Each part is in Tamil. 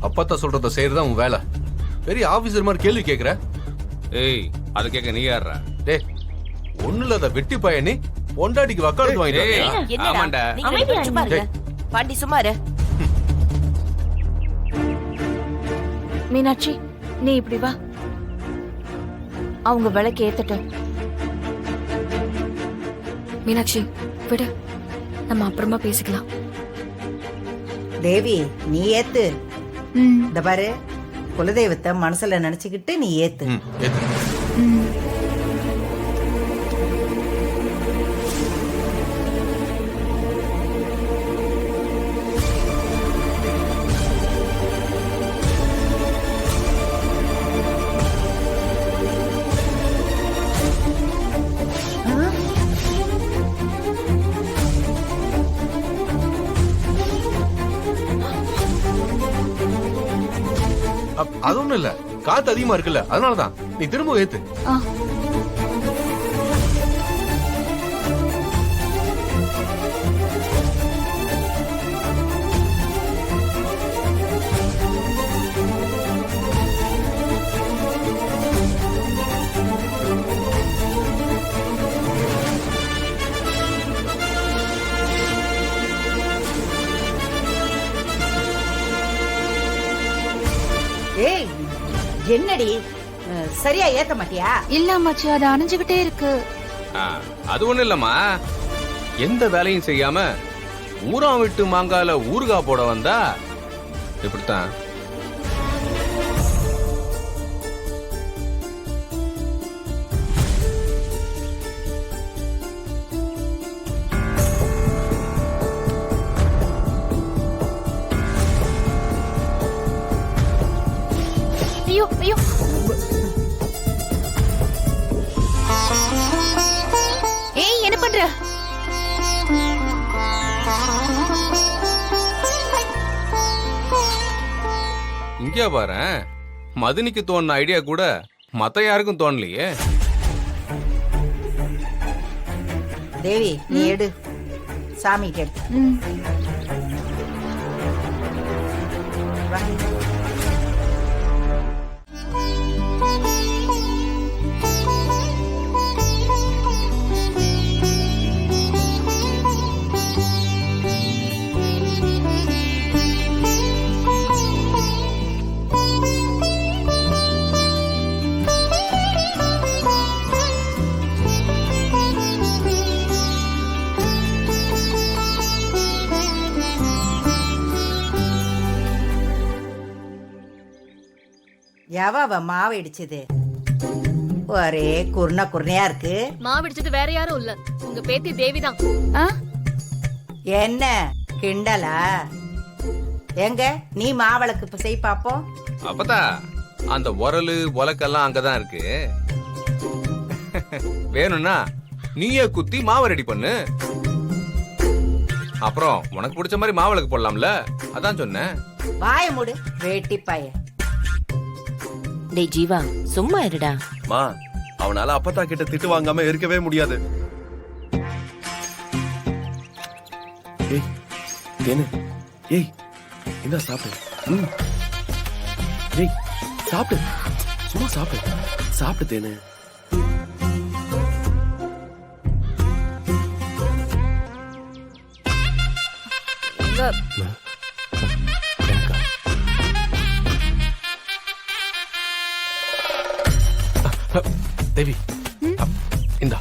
அப்பத்தா சொல்றத செய்யறதா உன் வேலை. பெரிய ஆபீசர் மாதிரி கேள்வி கேக்குற. ஏய், அது கேட்க நீ யாரா? டேய், ஒண்ணு இல்லாத வெட்டி பையனி பொண்டாட்டிக்கு வக்காலத்து வாங்கிட்டு ஆமாண்டா. பாண்டி சுமாரு. மீனாட்சி, நீ இப்படி வா. அவங்க விளக்கு ஏத்தட்டும். மீனாட்சி விடு, நம்ம அப்புறமா பேசிக்கலாம். தேவி, நீ ஏத்து. இந்த பாரு, குலதெய்வத்தை மனசுல நினைச்சுக்கிட்டு நீ ஏத்து. அது ஒண்ணும் இல்ல, காத்து அதிகமா இருக்குல்ல, அதனாலதான். நீ திரும்ப ஏத்து. ஏய், என்னடி சரியா ஏத்த மாட்டியா? இல்ல அம்மாச்சி, அது அணைஞ்சுகிட்டே இருக்கு. அது ஒண்ணு இல்லம்மா, எந்த வேலையும் செய்யாம ஊராம் விட்டு மாங்கால ஊறுகாய் போட வந்தா இப்படித்தான். ஐயோ ஐயோ, ஏய் என்ன பண்ற? இங்கே பாரு, மதினிக்கு தோணுன ஐடியா கூட மத்த யாருக்கும் தோணலையே. தேவி, நீ எடு, சாமி கேடு. எவ மாவு இடிச்சது? ஒரே குருணையா இருக்கு. மாவு இடிச்சது வேற யாரும் இல்ல, உங்க பேத்தி தேவிதான். என்ன கிண்டலா? எங்க நீ மாவளக்கு இப்ப செய் பாப்போம். அப்பதா அந்த உரலு உலக்கெல்லாம் அங்கதான் இருக்கு. வேணும்னா நீயே குத்தி மாவு ரெடி பண்ணு. அப்புறம் உனக்கு பிடிச்ச மாதிரி மாவளக்கு போடலாம்ல, அதான் சொன்னேன். வாய மூடு வேட்டி பாய. டேய் ஜீவா, சும்மா இருடா. மா, அவனால அப்பத்தா கிட்ட திட்டு வாங்காம இருக்கவே முடியாது. ஏய் தேனு, ஏய் என்ன சாப்பிடு. ஏய் சாப்பிடு, சும்மா சாப்பிடு, சாப்பிடு தேனு. தேவி, இந்தா.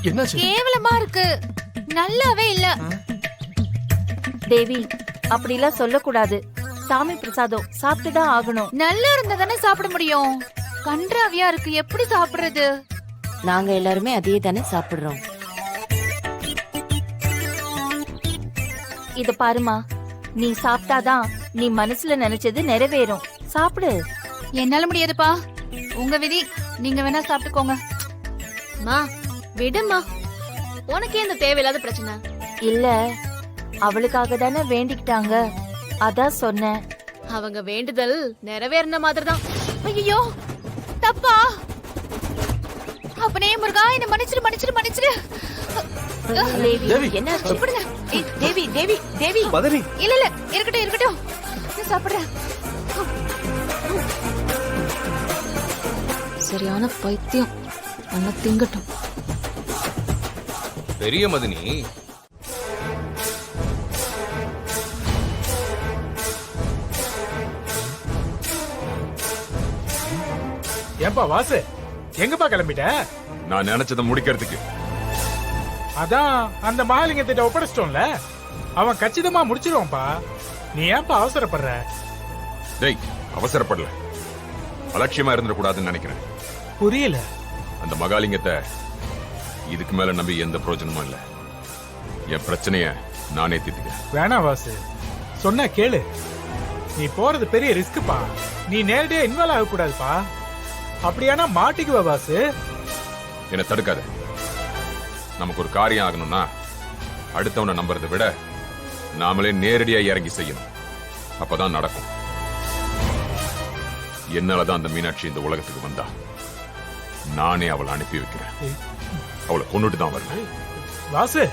என்னாச்சு? கேவலமா இருக்கு, நல்லாவே இல்ல. தேவி, அப்படிலாம் சொல்லக்கூடாது. சாமி பிரசாதம் சாப்பிட்டுதான் ஆகணும். நல்லா இருந்தா தானே சாப்பிட முடியும். கன்றாவியா இருக்கு, எப்படி சாப்பிடுறது? நாங்க எல்லாருமே அதே தானே சாப்பிடுறோம். இத பாருமா, நீ சாப்பிட்டாதான் நீ மனசுல நினைச்சது நிறைவேறும். சாப்பிடு. என்னால முடியாதுப்பா, உங்க விதி. நீங்க வேணா சாப்பிட்டுக்கோங்க. மா விடுமா, உனக்கே இந்த தேவையில்லாத பிரச்சனை. இல்ல, அவளுக்காக தானே வேண்டிக்கிட்டாங்க, அதான் சொன்னேன். அவங்க வேண்டுதல் நிறைவேறின மாதிரிதான். ஐயோ, தப்பா? அப்பனே முருகா என்ன மன்னிச்சிரு மன்னிச்சிரு மன்னிச்சிரு தேவி என்னாச்சு ஏய், தேவி தேவி தேவி மதனி இல்ல இல்ல இருக்கட்டும் இருக்கட்டும் நான் சாப்பிடுறேன். சரியான பைத்தியம் நல்லா திங்கட்டும். பெரிய மதினி ஏன்பா வாசு எங்கப்பா கிளம்பிட்ட? நான் நினைச்சதை முடிக்கிறதுக்கு. அதான் அந்த மகாலிங்கத்திட்ட ஒப்படைச்சிட்டோம்ல, அவன் கச்சிதமா முடிச்சிருவான்ப்பா. நீ ஏன்பா அவசரப்படுற? டேய், அவசரப்படல, அலட்சியமா இருந்துடக்கூடாதுன்னு நினைக்கிறேன். புரியல. அந்த மகாலிங்கத்தை இதுக்கு மேல நம்பி எந்த பிரயோஜனமும் இல்ல. என் பிரச்சனைய நானே தீர்த்துக்கிறேன். வேணா வாசு, சொன்னா கேளு. நீ போறது பெரிய ரிஸ்க்குப்பா. நீ நேரடியா இன்வால்வ் ஆக கூடாதுப்பா. அப்படியானா மாட்டிக்குவ வாசு. என்னை தடுக்காத. நமக்கு ஒரு காரியம் ஆகணும்னா அடுத்தவனை நம்புறதை விட நாமளே நேரடியா இறங்கி செய்யணும். அப்பதான் நடக்கும். என்னாலதான் அந்த மீனாட்சி இந்த உலகத்துக்கு வந்தா. நானே அவளை அனுப்பி வைக்கிறேன். அவளை கொண்டுட்டு தான் வருவேன். வாசு